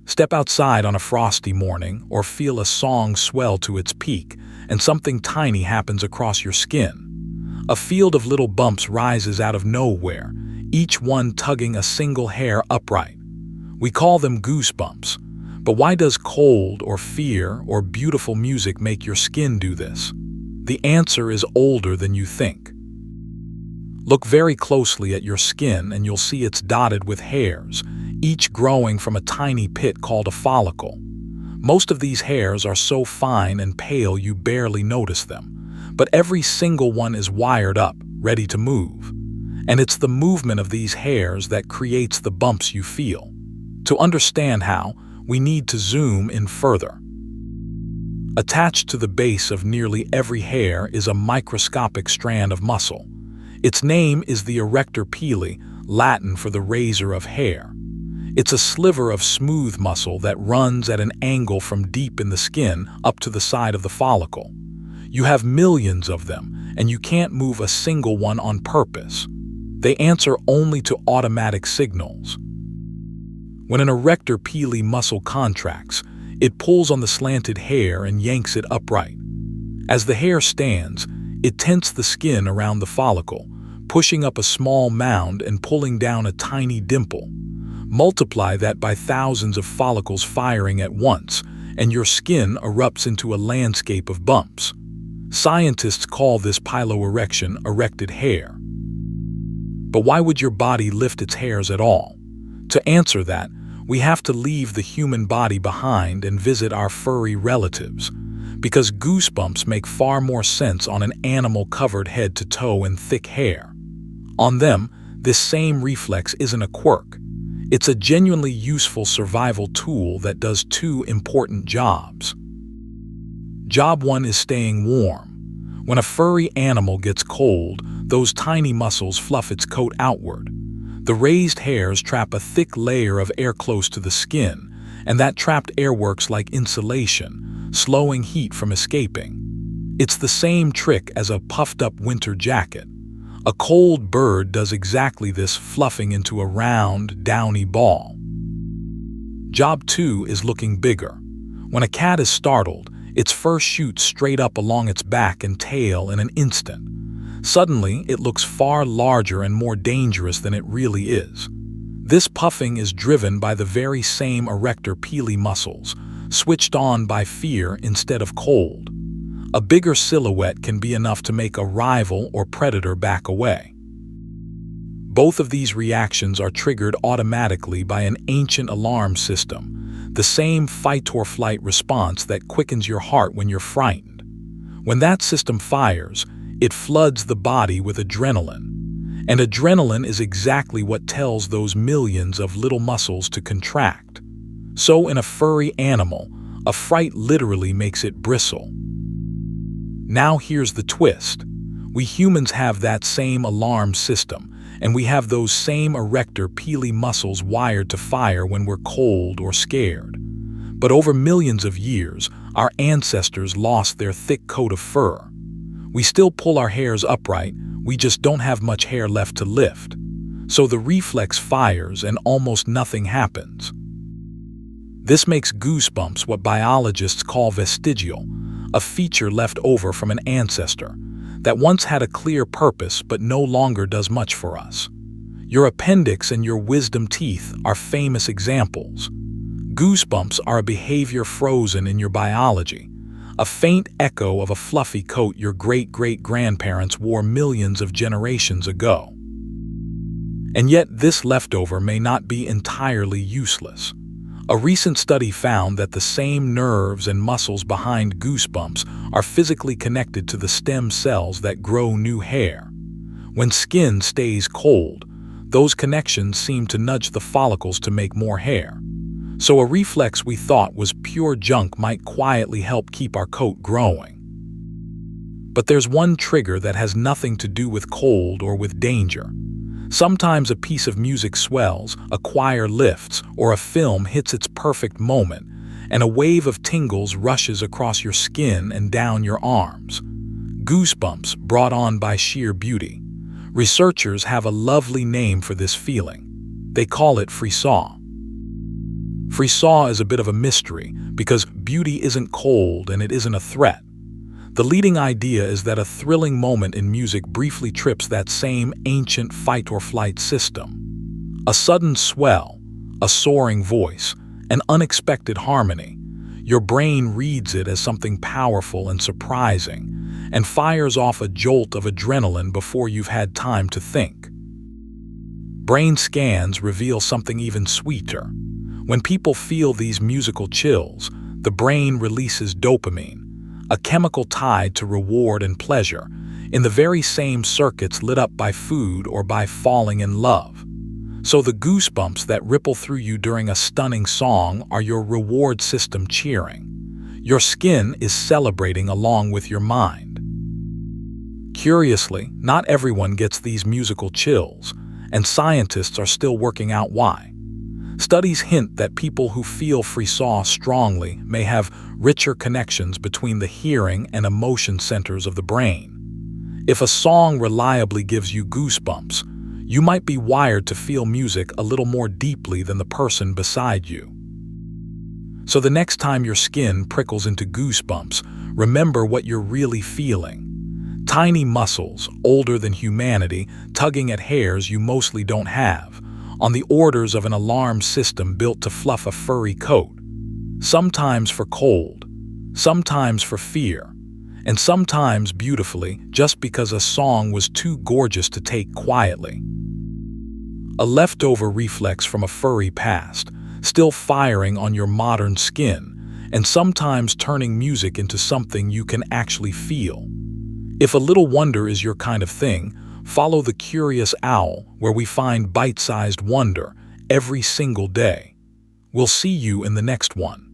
Step outside on a frosty morning or feel a song swell to its peak, and something tiny happens across your skin. A field of little bumps rises out of nowhere, each one tugging a single hair upright. We call them goosebumps. But why does cold or fear or beautiful music make your skin do this? The answer is older than you think. Look very closely at your skin and you'll see it's dotted with hairs, each growing from a tiny pit called a follicle. Most of these hairs are so fine and pale you barely notice them, but every single one is wired up, ready to move. And it's the movement of these hairs that creates the bumps you feel. To understand how, we need to zoom in further. Attached to the base of nearly every hair is a microscopic strand of muscle. Its name is the Arrector pili, Latin for the razor of hair. It's a sliver of smooth muscle that runs at an angle from deep in the skin up to the side of the follicle. You have millions of them, and you can't move a single one on purpose. They answer only to automatic signals. When an Arrector pili muscle contracts, it pulls on the slanted hair and yanks it upright. As the hair stands, it tenses the skin around the follicle, pushing up a small mound and pulling down a tiny dimple. Multiply that by thousands of follicles firing at once, and your skin erupts into a landscape of bumps. Scientists call this piloerection, erected hair. But why would your body lift its hairs at all? To answer that, we have to leave the human body behind and visit our furry relatives, because goosebumps make far more sense on an animal covered head to toe in thick hair. On them, this same reflex isn't a quirk. It's a genuinely useful survival tool that does two important jobs. Job 1 is staying warm. When a furry animal gets cold, those tiny muscles fluff its coat outward. The raised hairs trap a thick layer of air close to the skin, and that trapped air works like insulation, slowing heat from escaping. It's the same trick as a puffed-up winter jacket. A cold bird does exactly this, fluffing into a round, downy ball. Job 2 is looking bigger. When a cat is startled, its fur shoots straight up along its back and tail in an instant. Suddenly, it looks far larger and more dangerous than it really is. This puffing is driven by the very same Arrector pili muscles, switched on by fear instead of cold. A bigger silhouette can be enough to make a rival or predator back away. Both of these reactions are triggered automatically by an ancient alarm system, the same fight-or-flight response that quickens your heart when you're frightened. When that system fires, it floods the body with adrenaline. And adrenaline is exactly what tells those millions of little muscles to contract. So in a furry animal, a fright literally makes it bristle. Now here's the twist. We humans have that same alarm system, and we have those same Arrector pili muscles wired to fire when we're cold or scared. But over millions of years, our ancestors lost their thick coat of fur. We still pull our hairs upright, we just don't have much hair left to lift. So the reflex fires and almost nothing happens. This makes goosebumps what biologists call vestigial, a feature left over from an ancestor that once had a clear purpose but no longer does much for us. Your appendix and your wisdom teeth are famous examples. Goosebumps are a behavior frozen in your biology, a faint echo of a fluffy coat your great-great-grandparents wore millions of generations ago. And yet this leftover may not be entirely useless. A recent study found that the same nerves and muscles behind goosebumps are physically connected to the stem cells that grow new hair. When skin stays cold, those connections seem to nudge the follicles to make more hair. So a reflex we thought was pure junk might quietly help keep our coat growing. But there's one trigger that has nothing to do with cold or with danger. Sometimes a piece of music swells, a choir lifts, or a film hits its perfect moment, and a wave of tingles rushes across your skin and down your arms. Goosebumps brought on by sheer beauty. Researchers have a lovely name for this feeling. They call it Frisson. Frisson is a bit of a mystery because beauty isn't cold and it isn't a threat. The leading idea is that a thrilling moment in music briefly trips that same ancient fight-or-flight system. A sudden swell, a soaring voice, an unexpected harmony. Your brain reads it as something powerful and surprising and fires off a jolt of adrenaline before you've had time to think. Brain scans reveal something even sweeter. When people feel these musical chills, the brain releases dopamine, a chemical tied to reward and pleasure, in the very same circuits lit up by food or by falling in love. So the goosebumps that ripple through you during a stunning song are your reward system cheering. Your skin is celebrating along with your mind. Curiously, not everyone gets these musical chills, and scientists are still working out why. Studies hint that people who feel frisson strongly may have richer connections between the hearing and emotion centers of the brain. If a song reliably gives you goosebumps, you might be wired to feel music a little more deeply than the person beside you. So the next time your skin prickles into goosebumps, remember what you're really feeling. Tiny muscles, older than humanity, tugging at hairs you mostly don't have, on the orders of an alarm system built to fluff a furry coat. Sometimes for cold, sometimes for fear, and sometimes beautifully just because a song was too gorgeous to take quietly. A leftover reflex from a furry past, still firing on your modern skin, and sometimes turning music into something you can actually feel. If a little wonder is your kind of thing, follow the Curious Owl, where we find bite-sized wonder every single day. We'll see you in the next one.